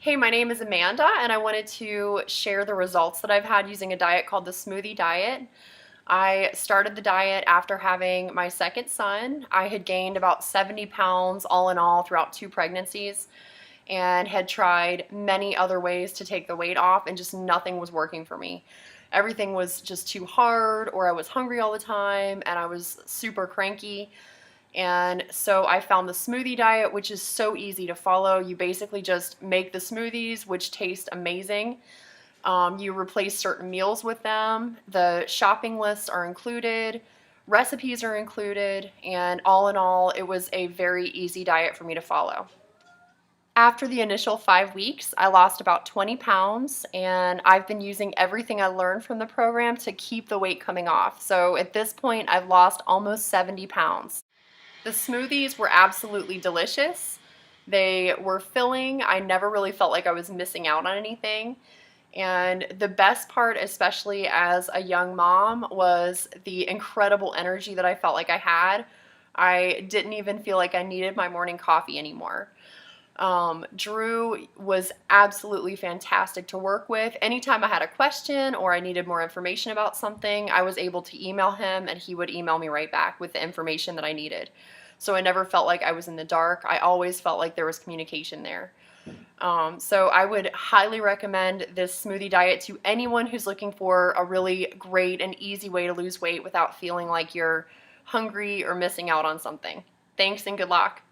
Hey, my name is Amanda, and I wanted to share the results that I've had using a diet called the Smoothie diet. I started the diet after having my second son. I had gained about 70 pounds all in all throughout 2 pregnancies and had tried many other ways to take the weight off, and just nothing was working for me. Everything was just too hard, or I was hungry all the time, and I was super cranky. And so I found the smoothie diet, which is so easy to follow. You basically just make the smoothies, which taste amazing. You replace certain meals with them. The shopping lists are included, recipes are included, and all in all, it was a very easy diet for me to follow. After the initial 5 weeks, I lost about 20 pounds, and I've been using everything I learned from the program to keep the weight coming off. So at this point, I've lost almost 70 pounds. The smoothies were absolutely delicious. They were filling. I never really felt like I was missing out on anything. And the best part, especially as a young mom, was the incredible energy that I felt like I had. I didn't even feel like I needed my morning coffee anymore. Drew was absolutely fantastic to work with. Anytime I had a question or I needed more information about something, I was able to email him and he would email me right back with the information that I needed. So I never felt like I was in the dark. I always felt like there was communication there. So I would highly recommend this smoothie diet to anyone who's looking for a really great and easy way to lose weight without feeling like you're hungry or missing out on something. Thanks and good luck.